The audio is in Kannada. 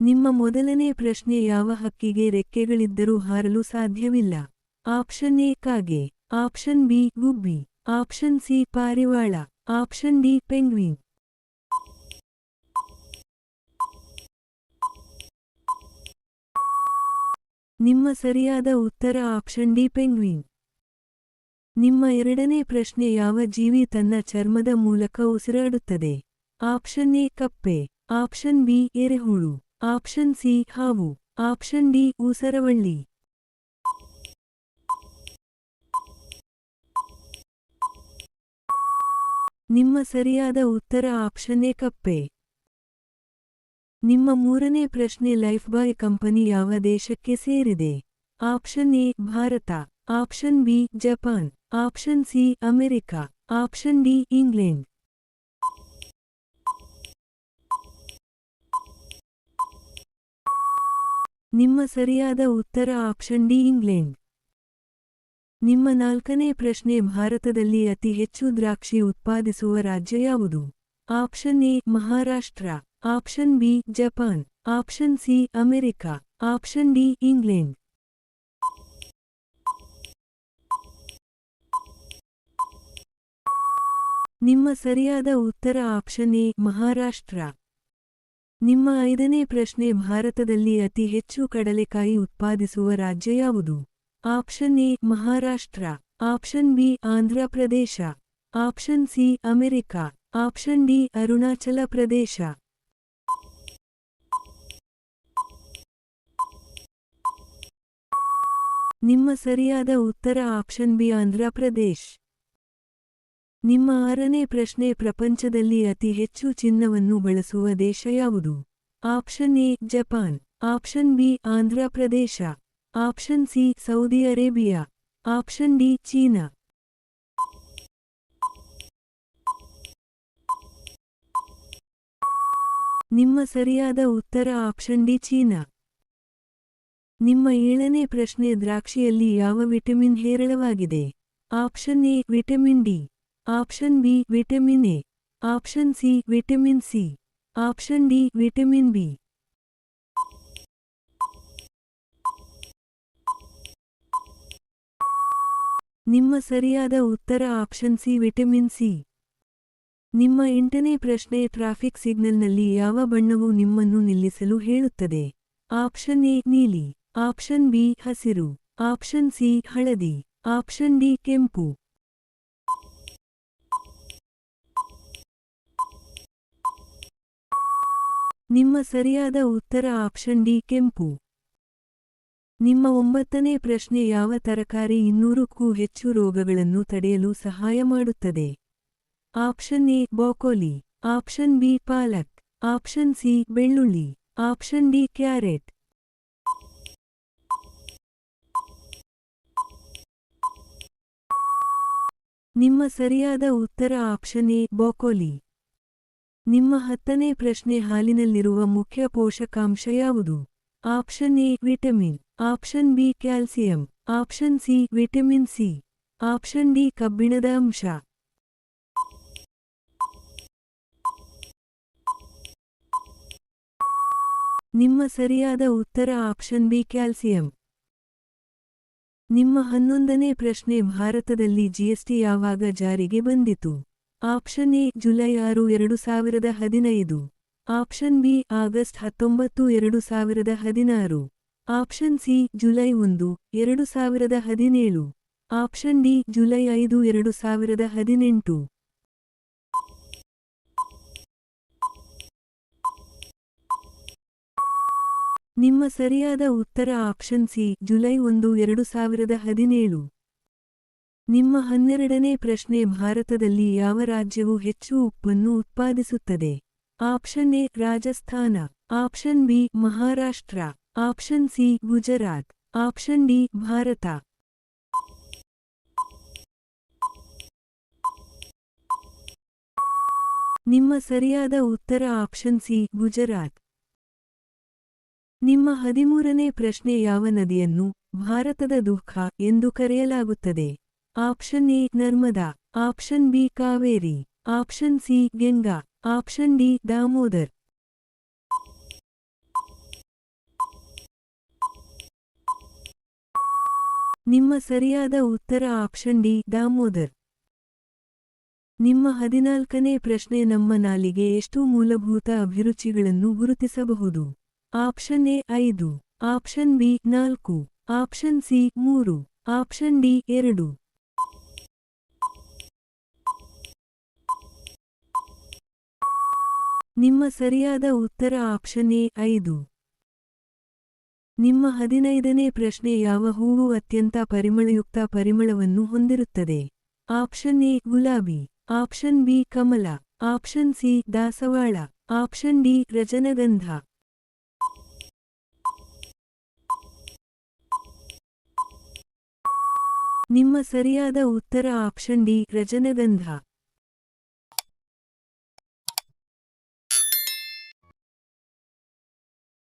ನಿಮ್ಮ ಮೊದಲನೇ ಪ್ರಶ್ನೆ ಯಾವ ಹಕ್ಕಿಗೆ ರೆಕ್ಕೆಗಳಿದ್ದರೂ ಹಾರಲು ಸಾಧ್ಯವಿಲ್ಲ? ಆಪ್ಷನ್ ಎ ಕಾಗೆ, ಆಪ್ಷನ್ ಬಿ ಗುಬ್ಬಿ, ಆಪ್ಷನ್ ಸಿ ಪಾರಿವಾಳ, ಆಪ್ಷನ್ ಡಿ ಪೆಂಗ್ವಿನ್. ನಿಮ್ಮ ಸರಿಯಾದ ಉತ್ತರ ಆಪ್ಷನ್ ಡಿ ಪೆಂಗ್ವಿನ್. ನಿಮ್ಮ ಎರಡನೇ ಪ್ರಶ್ನೆ ಯಾವ ಜೀವಿ ತನ್ನ ಚರ್ಮದ ಮೂಲಕ ಉಸಿರಾಡುತ್ತದೆ? ಆಪ್ಷನ್ ಎ ಕಪ್ಪೆ, ಆಪ್ಷನ್ ಬಿ ಎರೆಹುಳು, ಆಪ್ಷನ್ ಸಿ ಹಾವು, ಆಪ್ಷನ್ ಡಿ ಊಸರವಳ್ಳಿ. ನಿಮ್ಮ ಸರಿಯಾದ ಉತ್ತರ ಆಪ್ಷನ್ ಎ ಕಪ್ಪೆ. ನಿಮ್ಮ ಮೂರನೇ ಪ್ರಶ್ನೆ ಲೈಫ್ ಬಾಯ್ ಕಂಪನಿ ಯಾವ ದೇಶಕ್ಕೆ ಸೇರಿದೆ? Option A Bharat, option B Japan, option C America, option D England. ನಿಮ್ಮ ಸರಿಯಾದ ಉತ್ತರ ಆಪ್ಷನ್ ಡಿ ಇಂಗ್ಲೆಂಡ್. ನಿಮ್ಮ ನಾಲ್ಕನೇ ಪ್ರಶ್ನೆ ಭಾರತದಲ್ಲಿ ಅತಿ ಹೆಚ್ಚು ದ್ರಾಕ್ಷಿ ಉತ್ಪಾದಿಸುವ ರಾಜ್ಯ ಯಾವುದು? Option A Maharashtra, option B Japan, option C America, option D England. ನಿಮ್ಮ ಸರಿಯಾದ ಉತ್ತರ ಆಪ್ಷನ್ ಎ ಮಹಾರಾಷ್ಟ್ರ. ನಿಮ್ಮ ಐದನೇ ಪ್ರಶ್ನೆ ಭಾರತದಲ್ಲಿ ಅತಿ ಹೆಚ್ಚು ಕಡಲೆಕಾಯಿ ಉತ್ಪಾದಿಸುವ ರಾಜ್ಯ ಯಾವುದು? Option A Maharashtra, option B Andhra Pradesh, option C America, option D Arunachal Pradesh. ನಿಮ್ಮ ಸರಿಯಾದ ಉತ್ತರ ಆಪ್ಷನ್ ಬಿ ಆಂಧ್ರ ಪ್ರದೇಶ್. ನಿಮ್ಮ ಆರನೇ ಪ್ರಶ್ನೆ ಪ್ರಪಂಚದಲ್ಲಿ ಅತಿ ಹೆಚ್ಚು ಚಿನ್ನವನ್ನು ಬಳಸುವ ದೇಶ ಯಾವುದು? Option A Japan, option B Andhra Pradesh, option C Saudi Arabia, option D China. ನಿಮ್ಮ ಸರಿಯಾದ ಉತ್ತರ ಆಪ್ಷನ್ ಡಿ ಚೀನಾ. ನಿಮ್ಮ ಏಳನೇ ಪ್ರಶ್ನೆ ದ್ರಾಕ್ಷಿಯಲ್ಲಿ ಯಾವ ವಿಟಮಿನ್ ಹೇರಳವಾಗಿದೆ? Option A vitamin D, option B vitamin A, option C vitamin C, option D vitamin B. ನಿಮ್ಮ ಸರಿಯಾದ ಉತ್ತರ ಆಪ್ಷನ್ ಸಿ ವಿಟಮಿನ್ ಸಿ. ನಿಮ್ಮ ಎಂಟನೇ ಪ್ರಶ್ನೆ ಟ್ರಾಫಿಕ್ ಸಿಗ್ನಲ್ನಲ್ಲಿ ಯಾವ ಬಣ್ಣವು ನಿಮ್ಮನ್ನು ನಿಲ್ಲಿಸಲು ಹೇಳುತ್ತದೆ? ಆಪ್ಷನ್ ಎ ನೀಲಿ, ಆಪ್ಷನ್ ಬಿ ಹಸಿರು, ಆಪ್ಷನ್ ಸಿ ಹಳದಿ, ಆಪ್ಷನ್ ಡಿ ಕೆಂಪು. ನಿಮ್ಮ ಸರಿಯಾದ ಉತ್ತರ ಆಪ್ಷನ್ ಡಿ ಕೆಂಪು. ನಿಮ್ಮ ಒಂಬತ್ತನೇ ಪ್ರಶ್ನೆ ಯಾವ ತರಕಾರಿ 200ಕ್ಕೂ ಹೆಚ್ಚು ರೋಗಗಳನ್ನು ತಡೆಯಲು ಸಹಾಯ ಮಾಡುತ್ತದೆ? Option A broccoli, option B palak, option C ಬೆಳ್ಳುಳ್ಳಿ, ಆಪ್ಷನ್ ಡಿ ಕ್ಯಾರೆಟ್. ನಿಮ್ಮ ಸರಿಯಾದ ಉತ್ತರ ಆಪ್ಷನ್ ಎ ಬ್ರೋಕೊಲಿ. ನಿಮ್ಮ 10ನೇ ಪ್ರಶ್ನೆ ಹಾಲಿನಲ್ಲಿರುವ ಮುಖ್ಯ ಪೋಷಕಾಂಶ ಯಾವುದು? Option A vitamin, option B calcium, option C vitamin C, option D ಕಬ್ಬಿಣದ ಅಂಶ. ನಿಮ್ಮ ಸರಿಯಾದ ಉತ್ತರ ಆಪ್ಷನ್ ಬಿ ಕ್ಯಾಲ್ಸಿಯಂ. ನಿಮ್ಮ 11ನೇ ಪ್ರಶ್ನೆ ಭಾರತದಲ್ಲಿ ಜಿಎಸ್ಟಿ ಯಾವಾಗ ಜಾರಿಗೆ ಬಂದಿತು? Option A July 6, 2015, option B August 19, 2016, option C July 1, 2017, option D July 5, 2018. ನಿಮ್ಮ ಸರಿಯಾದ ಉತ್ತರ ಆಪ್ಷನ್ ಸಿ ಜುಲೈ 1, 2017. ನಿಮ್ಮ 12ನೇ ಪ್ರಶ್ನೆ ಭಾರತದಲ್ಲಿ ಯಾವ ರಾಜ್ಯವು ಹೆಚ್ಚು ಉಪ್ಪನ್ನು ಉತ್ಪಾದಿಸುತ್ತದೆ? Option A Rajasthan, option B Maharashtra, option C Gujarat, option D Bharat. ನಿಮ್ಮ ಸರಿಯಾದ ಉತ್ತರ ಆಪ್ಷನ್ ಸಿ ಗುಜರಾತ್. ನಿಮ್ಮ 13ನೇ ಪ್ರಶ್ನೆ ಯಾವ ನದಿಯನ್ನು ಭಾರತದ ದುಃಖ ಎಂದು ಕರೆಯಲಾಗುತ್ತದೆ? Option A Narmada, option B Kaveri, option C Ganga, option D Damodar. ನಿಮ್ಮ ಸರಿಯಾದ ಉತ್ತರ ಆಪ್ಷನ್ ಡಿ ದಾಮೋದರ್. ನಿಮ್ಮ 14ನೇ ಪ್ರಶ್ನೆ ನಮ್ಮ ನಾಲಿಗೆ ಎಷ್ಟು ಮೂಲಭೂತ ಅಭಿರುಚಿಗಳನ್ನು ಗುರುತಿಸಬಹುದು? Option A 5, option B 4, option C 3, option D 2. ನಿಮ್ಮ ಸರಿಯಾದ ಉತ್ತರ ಆಪ್ಷನ್ ಎ 5. ನಿಮ್ಮ 15ನೇ ಪ್ರಶ್ನೆ ಯಾವ ಹೂವು ಅತ್ಯಂತ ಪರಿಮಳಯುಕ್ತ ಪರಿಮಳವನ್ನು ಹೊಂದಿರುತ್ತದೆ? ಆಪ್ಷನ್ ಎ ಗುಲಾಬಿ, ಆಪ್ಷನ್ ಬಿ ಕಮಲ, ಆಪ್ಷನ್ ಸಿ ದಾಸವಾಳ, ಆಪ್ಷನ್ ಡಿ ರಜನಗಂಧ. ನಿಮ್ಮ ಸರಿಯಾದ ಉತ್ತರ ಆಪ್ಷನ್ ಡಿ ರಜನಗಂಧ.